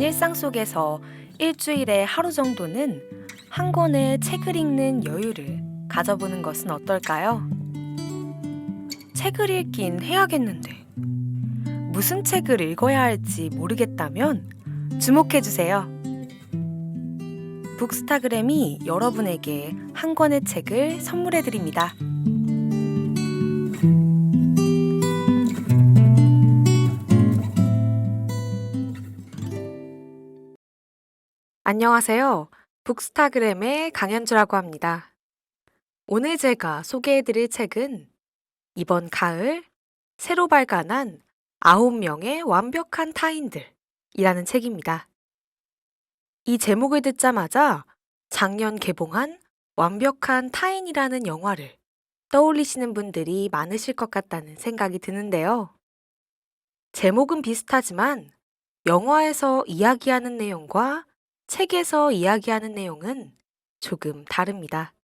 일상 속에서 일주일에 하루 정도는 한 권의 책을 읽는 여유를 가져보는 것은 어떨까요? 책을 읽긴 해야겠는데 무슨 책을 읽어야 할지 모르겠다면 주목해주세요. 북스타그램이 여러분에게 한 권의 책을 선물해드립니다. 안녕하세요. 북스타그램의 강현주라고 합니다. 오늘 제가 소개해드릴 책은 이번 가을 새로 발간한 9명의 완벽한 타인들이라는 책입니다. 이 제목을 듣자마자 작년 개봉한 완벽한 타인이라는 영화를 떠올리시는 분들이 많으실 것 같다는 생각이 드는데요. 제목은 비슷하지만 영화에서 이야기하는 내용과 책에서 이야기하는 내용은 조금 다릅니다.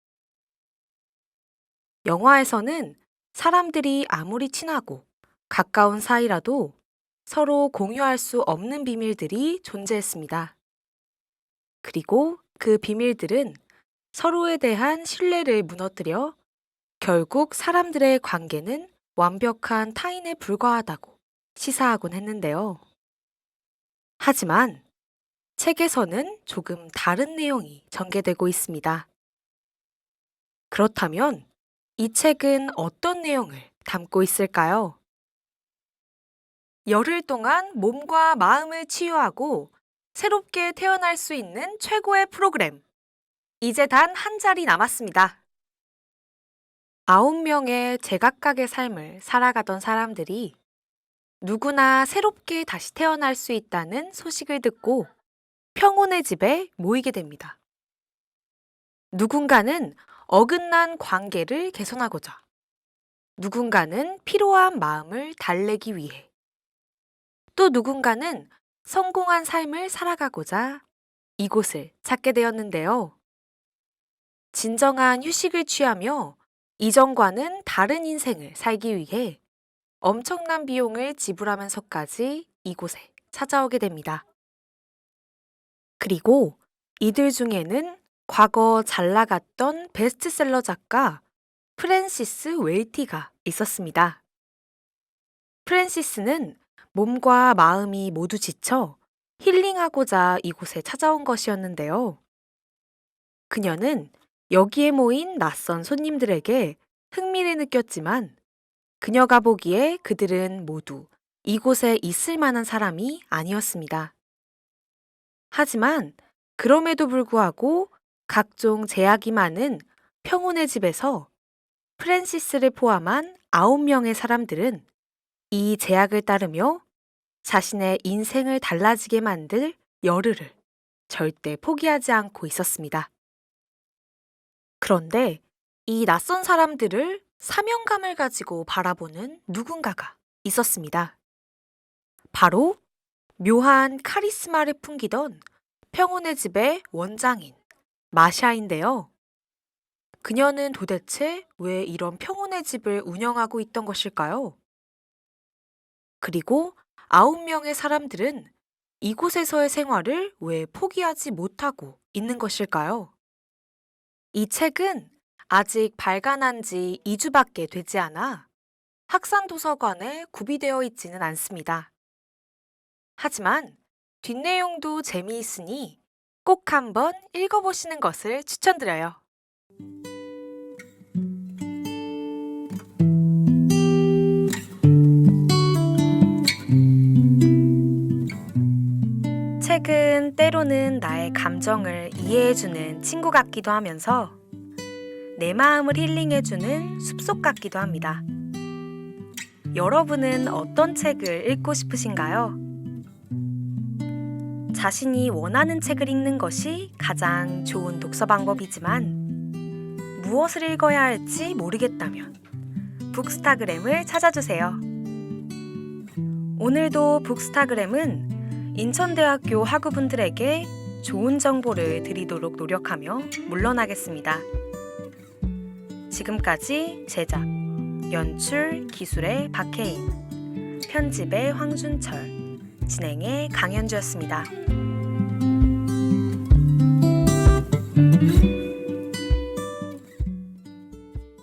영화에서는 사람들이 아무리 친하고 가까운 사이라도 서로 공유할 수 없는 비밀들이 존재했습니다. 그리고 그 비밀들은 서로에 대한 신뢰를 무너뜨려 결국 사람들의 관계는 완벽한 타인에 불과하다고 시사하곤 했는데요. 하지만 책에서는 조금 다른 내용이 전개되고 있습니다. 그렇다면 이 책은 어떤 내용을 담고 있을까요? 열흘 동안 몸과 마음을 치유하고 새롭게 태어날 수 있는 최고의 프로그램. 이제 단 한 자리 남았습니다. 9명의 제각각의 삶을 살아가던 사람들이 누구나 새롭게 다시 태어날 수 있다는 소식을 듣고 평온의 집에 모이게 됩니다. 누군가는 어긋난 관계를 개선하고자, 누군가는 피로한 마음을 달래기 위해, 또 누군가는 성공한 삶을 살아가고자 이곳을 찾게 되었는데요. 진정한 휴식을 취하며 이전과는 다른 인생을 살기 위해 엄청난 비용을 지불하면서까지 이곳에 찾아오게 됩니다. 그리고 이들 중에는 과거 잘 나갔던 베스트셀러 작가 프랜시스 웰티가 있었습니다. 프랜시스는 몸과 마음이 모두 지쳐 힐링하고자 이곳에 찾아온 것이었는데요. 그녀는 여기에 모인 낯선 손님들에게 흥미를 느꼈지만 그녀가 보기에 그들은 모두 이곳에 있을 만한 사람이 아니었습니다. 하지만 그럼에도 불구하고 각종 제약이 많은 평온의 집에서 프랜시스를 포함한 9명의 사람들은 이 제약을 따르며 자신의 인생을 달라지게 만들 열흘을 절대 포기하지 않고 있었습니다. 그런데 이 낯선 사람들을 사명감을 가지고 바라보는 누군가가 있었습니다. 바로 묘한 카리스마를 풍기던 평온의 집의 원장인 마샤인데요. 그녀는 도대체 왜 이런 평온의 집을 운영하고 있던 것일까요? 그리고 9명의 사람들은 이곳에서의 생활을 왜 포기하지 못하고 있는 것일까요? 이 책은 아직 발간한 지 2주밖에 되지 않아 학산도서관에 구비되어 있지는 않습니다. 하지만 뒷내용도 재미있으니 꼭 한번 읽어보시는 것을 추천드려요. 책은 때로는 나의 감정을 이해해주는 친구 같기도 하면서 내 마음을 힐링해주는 숲속 같기도 합니다. 여러분은 어떤 책을 읽고 싶으신가요? 자신이 원하는 책을 읽는 것이 가장 좋은 독서 방법이지만 무엇을 읽어야 할지 모르겠다면 북스타그램을 찾아주세요. 오늘도 북스타그램은 인천대학교 학우분들에게 좋은 정보를 드리도록 노력하며 물러나겠습니다. 지금까지 제작, 연출, 기술의 박혜인, 편집의 황준철, 진행의 강현주였습니다.